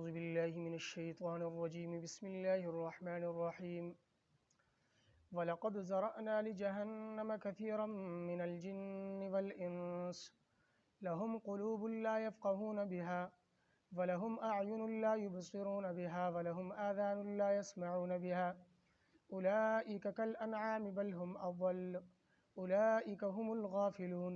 أعوذ بالله من الشيطان الرجيم بسم الله الرحمن الرحيم ولقد زرأنا لجهنم كثيرا من الجن والإنس لهم قلوب لا يفقهون بها ولهم أعين لا يبصرون بها ولهم آذان لا يسمعون بها أولئك كالأنعام بل هم أضل أولئك هم الغافلون.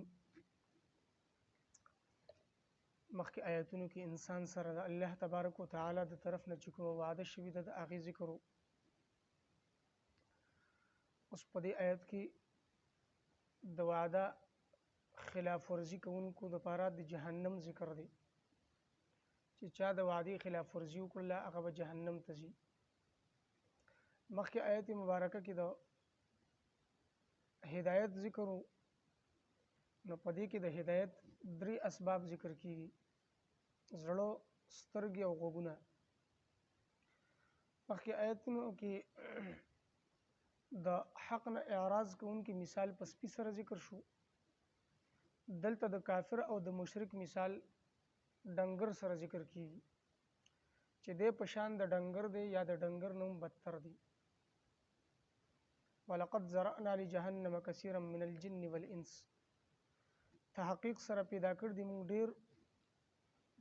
مخکې آیاتونو کې انسان سره د الله تبارک وتعالی د طرف نه چې کومه وعده شوې ده د هغې ذکر و. اوس په دې آیت کې د وعده خلاف ورزي کوونکو دپاره د جهنم ذکر دی چې چا د وعدې خلاف ورزي وکړله هغه به جهنم ته ځي. مخکې آیت مبارکه کې د هدایت ذکر و، نو په دې کې د هدایت درې اسباب ذکر کیږي: زړه، سترګې او غوږونه. مخکې آیتونو کې د حق نه اعراض کوونکي مثال په سپي سره ذکر شو. دلته د کافر او د مشرک مثال ډنګر سره ذکر کیږي چې دی په شان د ډنګر دی یا د ډنګر نه هم بدتر دی. ولقد زرأنا لجهنم كثيرا من الجن والانس، تحقیق سره پیدا کړ دي موږ ډیر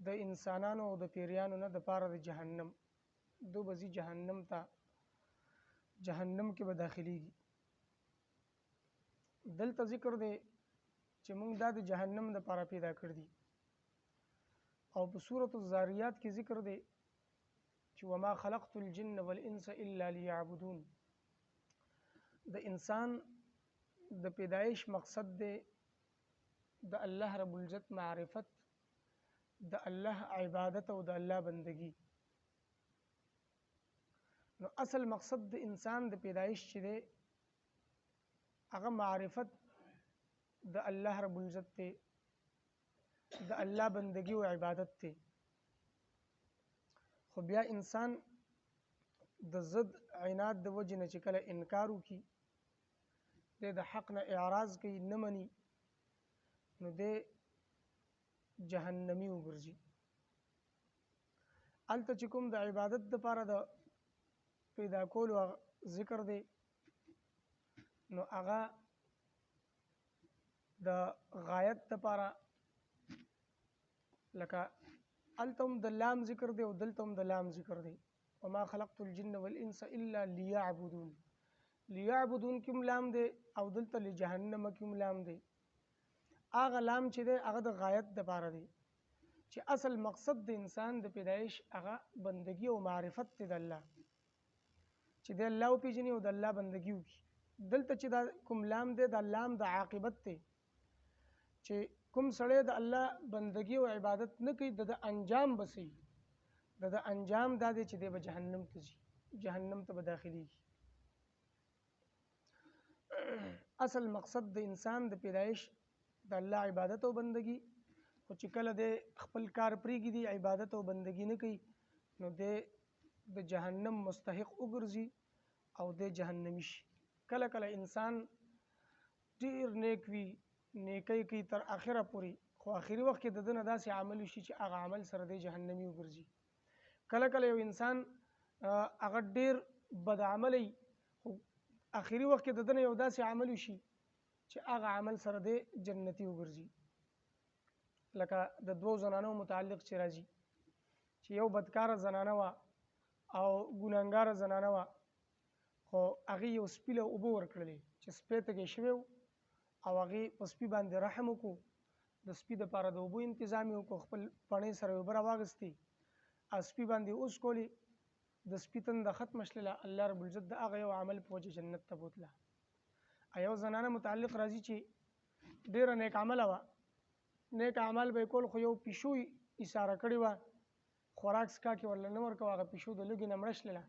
د انسانانو او د پیریانو نه د پاره د جهنم. دو بزی جهنم ته، جهنم کې به داخليږي. دلته ذکر دی چې موږ دا د جهنم د پاره پیدا کړ دي، او په سورۃ الذاریات کې ذکر دی چې وما خلقت الجن والانس الا ليعبدون. د انسان د پیدایش مقصد دی د الله رب العزت معرفت، د الله عبادت او د الله بندگی. نو اصل مقصد د انسان د پیدایش چې دی هغه معرفت د الله رب العزت ته، د الله بندگی او عبادت ته. خو بیا انسان د ضد عناد د وجې نه چې کله انکار وکړي، د حق نه اعراض کوي، نه مني، نو د جهنمی وګرځي. هلته چې کوم د عبادت دپاره د پیدا کولو ذکر دی، نو هغه د غایت دپاره، لکه هلته هم د لام ذکر دی او دلته هم د لام ذکر دی. وما خلقت الجن والانس الا ليعبدون. ليعبدون کې هم لام دی او دلته لجهنم کې هم لام دی. هغه لام چې دی هغه د غایت دپاره دی چې اصل مقصد د انسان د پیدایش هغه بندگی او معرفت دی د الله، چې د الله وپېژني او د الله بندگی وکړي. دلته چې دا کوم لام دی دا لام د عاقبت دی، چې کوم سړی د الله بندگی او عبادت نه کوي د انجام به څه وي. د انجام دا دی چې دی به جهنم ته ځي، جهنم ته به داخلېږي. اصل مقصد د انسان د پیدایش د الله عبادت او بندگی. خو چې کله د خپل کار پرېږدي، عبادت او بندگی نه کوي، نو د جهنم مستحق وګرځي او د جهنمی شي. کله کله انسان ډیر نیک وي، نیکی کوي تر آخره پورې، خو آخري وخت کې د ده نه داسې عمل وشي چې هغه عمل سره د جهنمی وګرځي. کله کله یو انسان هغه ډیر بد عملی، خو آخري وخت کې د ده نه یو داسې عمل وشي چې هغه عمل سره د جنتی وګرځي. لکه د دوو زنانو متعلق چې راځي چې یو بدکاره زنانه وه او ګناهګاره زنانه وه، خو هغې یو سپي له اوبه ورکړلې چې سپی تږی شوی و، او هغې په سپي باندې رحم وکړو، د سپي دپاره د اوبو انتظام یې وکړو، خپل پڼې سره اوبه راواغېستې او سپي باندې وڅکولې، د سپي تنده ختمه شلله. الله رب العزت د هغه یو عمل په وجه جنت ته بوتله. یو زنانه متعلق راځي چې ډیره نیک عمله وه، نیک عمل به یې کول، خو یو پیشو ایساره کړې وه، خوراک څښاک یې ورله نه ورکوه، هغه پیشو د لږې نه مړه شلله،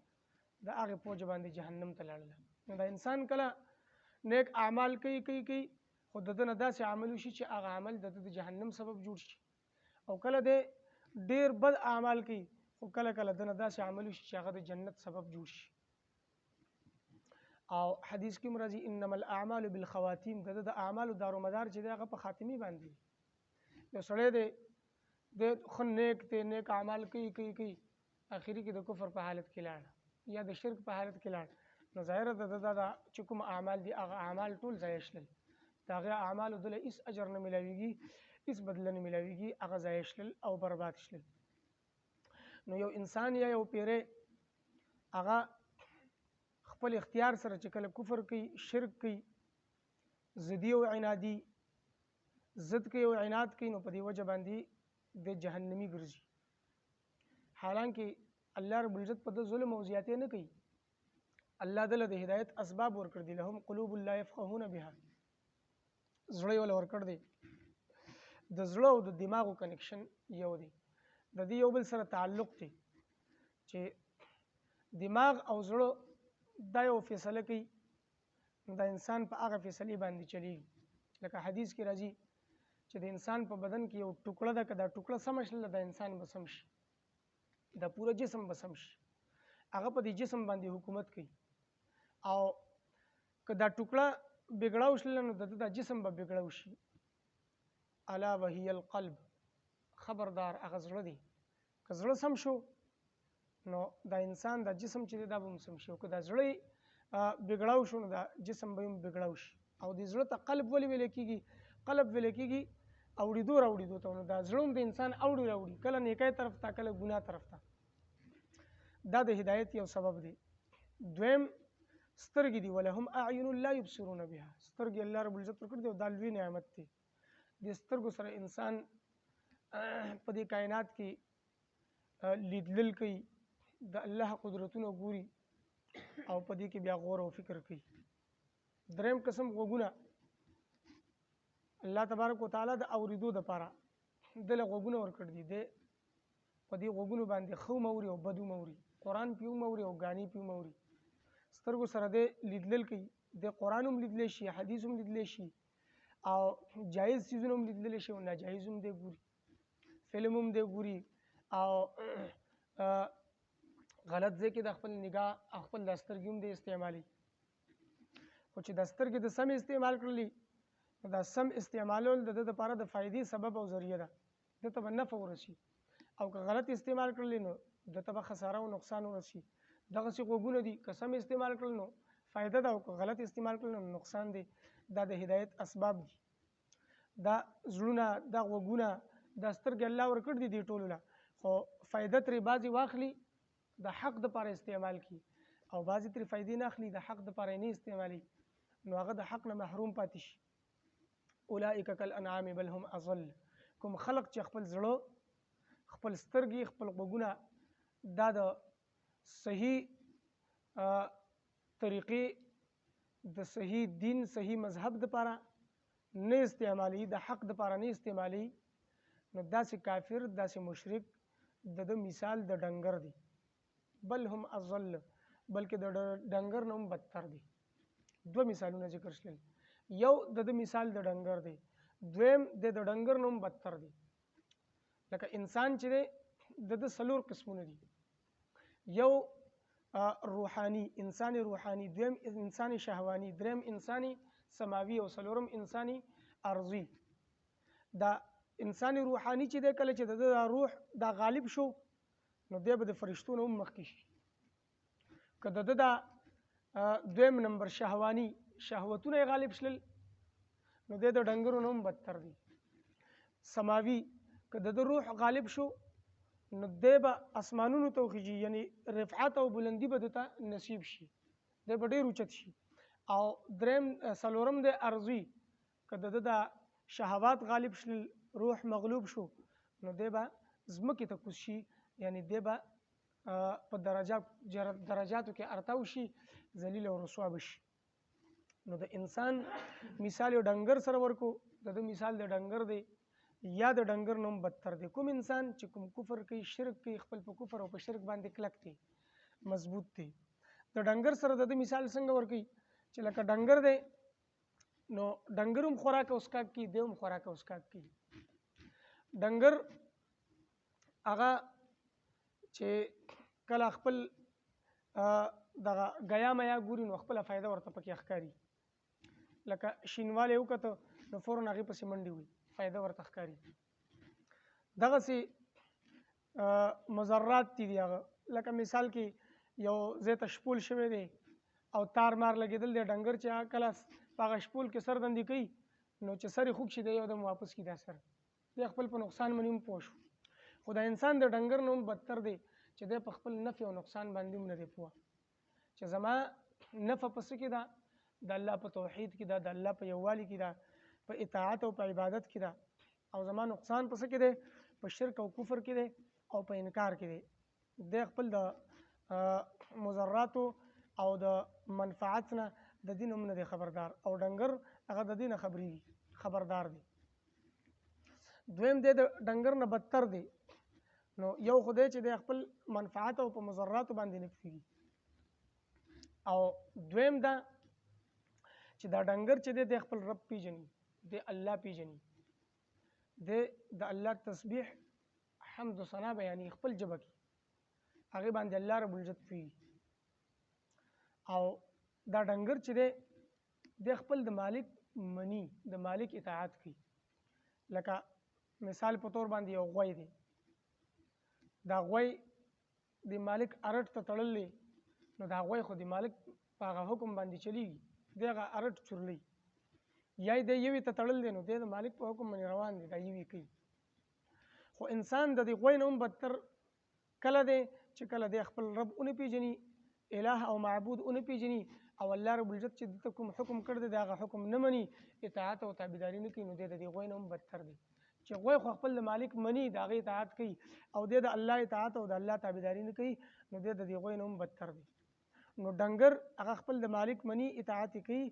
د هغې په وجه باندې جهنم ته لاړله. نو دا انسان کله نیک اعمال کوي کوي کوي، خو د ده نه داسې عمل وشي چې هغه عمل د ده د جهنم سبب جوړ شي، او کله د ډیر بد اعمال کوي، خو کله کله د نه داسې عمل وشي چې هغه د جنت سبب جوړ شي. او حدیث کې مرضی انما الاعمال بالخواتیم، د اعمالو دارومدار چې دی هغه په خاتمي باندې. یو سړی دی د خو نیک دی، نیک اعمال کوي کوي کوي، اخري کې د کفر په حالت کې لاړ یا د شرک په حالت کې لاړ نو ظاهره د چې کوم اعمال دي هغه اعمال ټول ضایع شول د هغه اعمالو دله هیڅ اجر نه ملاویږي هیڅ بدله نه ملاویږي هغه ضایع شول او برباد شول نو یو انسان یا یو پیره هغه خپل اختیار سره چې کله کفر کوي شرک کوي ضدي او عنادي ضد کوي او عناد کوي نو په دې وجه باندې د جهنمي ګرځي حالانکه الله رب العزت په ظلم او زیاتې نه کوي الله دله د هدایت اسباب ورکړ دي لهم قلوب لا يفقهون بها زړه ول ورکړ دي د زړه او د دماغو کنیکشن یو دی د دې یو بل سره تعلق دی چې دماغ او زړه دا یو فیصله کوي د انسان په هغه فیصلې باندې چلیږي لکه حدیث کې راځي چې د انسان په بدن کې یو ټوکړه ده که دا ټوکړه سمه شله د انسان به سم شي د پوره جسم به سم شي هغه په دې جسم باندې حکومت کوي او که دا ټوکړه بګړاو شله نو د جسم به بګړاو شي الا وهي القلب خبردار هغه زړه دی که زړه سم شو نو دا انسان دا جسم چې دا به سم شي او که دا زړه بګړاو شو نو دا جسم به هم بګړاو شي او د زړه ته قلب ولې ویل کېږي قلب ویل کېږي اوړېدو ته نو دا زړه هم د انسان اوړي راوړي کله نیکۍ طرف ته کله ګناه طرف ته دا د هدایت یو سبب دی دویم سترګې دي ولهم اعین لا یبصرون بها سترګې الله رب العزت ورکړي دي او دا لوی نعمت دی د سترګو سره انسان په دې کائنات کې لیدلل کوي د الله قدرتونه ګوري او په دې کې بیا غور او فکر کوي دریم قسم غوږونه الله تبارک وتعالى د اوریدو د پاره دله غوږونه ورکړ دي د په دې غوږونو باندې خو موري او بدو موري قران پیو موري او غاني پیو موري سترګو سره د لیدلل کوي د قران هم لیدل شي حدیث هم لیدل شي او جایز چیزونه هم لیدل شي او ناجایز هم دی ګوري فلم هم دی ګوري او غلط ځکه د خپل نگاه خپل دسترګي هم د استعمالي او چې دسترګي د سم استعمال کړلی دا سم استعمالول د لپاره د فائدې سبب او ذریعہ ده د ته نفع ورشي او که غلط استعمال کړل نو د ته خساره او نقصان ورشي دغه څه غوګونه دي که سم استعمال کړل نو فائدہ ده او که غلط استعمال کړل نو نقصان دی دا د هدایت اسباب دي دا زړونه دا غوګونه دا سترګې الله ورکړ دي ټولو له خو فائدہ ترې بعضې واخلي د حق دپاره استعمال کی او بعضې ترې فائدې نه اخلي د حق دپاره نه استعمالي نو هغه د حق نه محروم پاتې شي اولئک کالانعام بل هم اضل کوم خلق چې خپل زړه خپل سترګې خپل غوږونه دا د صحیح طریقې د صحیح دین صحیح مذهب دپاره نه استعمالي د حق دپاره نه استعمالي نو داسې کافر داسې مشرک د مثال د ډنګر دی بل هم اضل بلکې د ډنګر نه هم بدتر دی دوه مثالونه ذکر شول یو د مثال د ډنګر دی دویم د ډنګر نه هم بدتر دی لکه انسان چې دی د څلور قسمونه دي یو روحاني انساني روحاني دویم انساني شهواني دریم انساني سماوي او څلورم انساني ارضي دا انساني روحاني چې دی کله چې د روح دا غالب شو نو دی به د فرشتو نه هم مخکې شي که د دویم نمبر شهواني شهوتونه غالب شلل نو د ډنګرو نه هم بدتر دي سماوي که د روح غالب شو نو دی به اسمانونو ته وخیږي یعنی رفعت او بلندي به دته نصیب شي دی به ډېر اوچت شي او دریم څلورم د ارضي که د شهوات غالب شلل روح مغلوب شو نو دی به ځمکې ته کوز شي یعنی دی به په درجاتو کې ارتاو شي ذلیل او رسوا بشي نو د انسان مثال یو ډنګر سره ورکو د مثال د ډنګر دی یا د ډنګر نوم بدتر دی کوم انسان چې کوم کفر کوي شرک کوي خپل په کفر او په شرک باندې کلک دی مضبوط دی د ډنګر سره د مثال څنګه ورکوي چې لکه ډنګر دی نو ډنګر هم خوراک او اسکاک کوي دی هم خوراک او اسکاک کوي ډنګر هغه چې کله خپل دغه غیا میا ګوري نو خپل فائدہ ورته پکې ښکاري لکه شینواله وکړه نو فورن هغه پسې منډي وي فائدہ ورته ښکاري دغه سي مضرات دي هغه لکه مثال کې یو ځای ته شپول شوی دی او تار مار لګېدل دی، ډنګر چې کله په هغه شپول کې سر دندې کوي نو چې سر یې خوږ شي دی یو دم واپس کړي دا سر، دی خپل په نقصان باندې هم پوه شو. خو دا انسان د ډنګر نه هم بدتر دی چې دی په خپل نفع او نقصان باندې هم نه دی پوه چې زما نفع په څه کې ده، د الله په توحید کې ده، د الله په یووالي کې ده، په اطاعت او په عبادت کې ده، او زما نقصان په څه کې دی، په شرک او کفر کې دی او په انکار کې دی. دی خپل د مضراتو او د منفعت نه د دین هم نه دی خبردار، او ډنګر هغه د دین خبرېږي خبردار دی. دویم دی د ډنګر نه بدتر دی. نو یو خو دی چې دی خپل منفعت او په مضراتو باندې نه پوهېږي، او دویم دا چې دا ډنګر چې دی د خپل رب پیژني، د الله پیژني، د الله تسبیح حمد و ثنا بیانې خپل ژبه کې، هغې باندې الله رب العزت پوهېږي. او دا ډنګر چې دی د خپل د مالک مني، د مالک اطاعت کوي. لکه مثال په طور باندې یو غوی دی، دا غوی د مالک ارټ ته تړلی، نو دا غوی خو د مالک په هغه حکم باندې چلیږي، دی هغه ارټ چورلی، یا دی یوې ته تړل دی نو دی د مالک په حکم باندې روان دی، دا یوې کوي. خو انسان د دې غوی نه هم بدتر کله دی چې کله دی خپل رب ونه پیژني، الہ او معبود ونه پیژني، او الله رب العزت چې دته کوم حکم کړی دی د هغه حکم نه مني، اطاعت او تابعداري نه کوي، نو دی د دې غوی نه هم بدتر دی. چې غوی خو خپل د مالک مني، د هغې اطاعت کوي، او دی د الله اطاعت او د الله تابعداري نه کوي، نو دی د دې غوی نه هم بدتر دی. نو ډنګر هغه خپل د مالک مني، اطاعت کوي،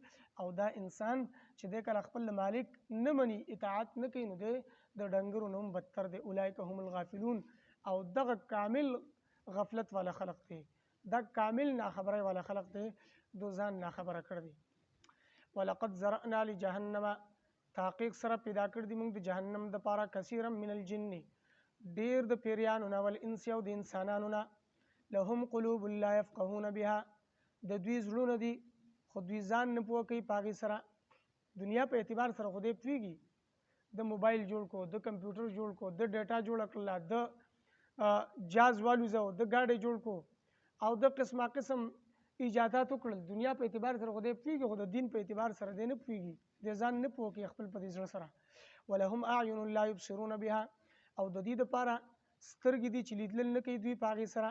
او دا انسان چې دی کله خپل د مالک نه مني، اطاعت نه کوي، نو دی د ډنګرو نه هم بدتر دی. اولئک هم الغافلون. او دغه کامل غفلت والا خلق دی، دا کامل ناخبرۍ والا خلق دی، دو ځان ناخبره کړ دی. ولقد ذرأنا لجهنم، تحقیق سره پیدا کړ دي موږ د جهنم دپاره کثیرا من الجن، ډېر د پیریانو نه، والانس او د انسانانو نه، لهم قلوب لا یفقهون بها، د دوی زړونه دي خو دوی ځان نه پوه کوي په هغې سره. دنیا په اعتبار سره خو دی پوهېږي، د موبایل جوړ کو، د کمپیوټر جوړ کو، د ډیټا جوړه کړله، د جاز والوزه، د ګاډۍ جوړ کو، او د قسمه قسم ایجادات وکړل. دنیا په اعتبار سره خو دی پوهېږي، خو د دین په اعتبار سره دی نه پوهېږي، دی ځان نه پوه کوي خپل په دې زړه سره. ولهم اعین لا یبصرون بها، او د دې دپاره سترګې دي چې لیدل نه کوي دوی په هغې سره.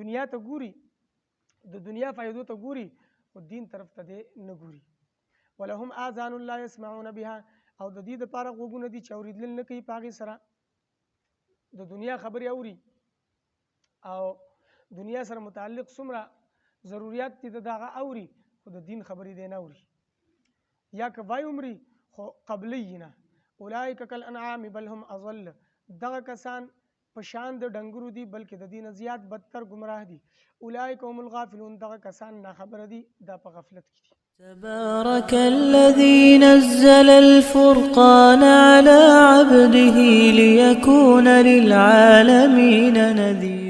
دنیا ته ګوري، د دنیا فایدو ته ګوري، خو دین طرف ته دی نه ګوري. ولهم آذان لا یسمعون بها، او د دې دپاره غوږونه دي چې اورېدل نه کوي په هغې سره. د دنیا خبرې اوري، او دنیا سره متعلق څومره ضروریات دي د هغه اوري، خو د دین خبرې دی نه اوري. یا که وای عمري خو قبلی نه. اولئک کالانعام بل هم اضل، دغه کسان په شان د ډنګرو دي بلکې د دې نه زیات بدتر ګمراه دي. اولئک هم الغافلون، دغه کسان ناخبره دي، دا په غفلت کې دي. تبارك الذي نزل الفرقان على عبده ليكون للعالمين نذيرا.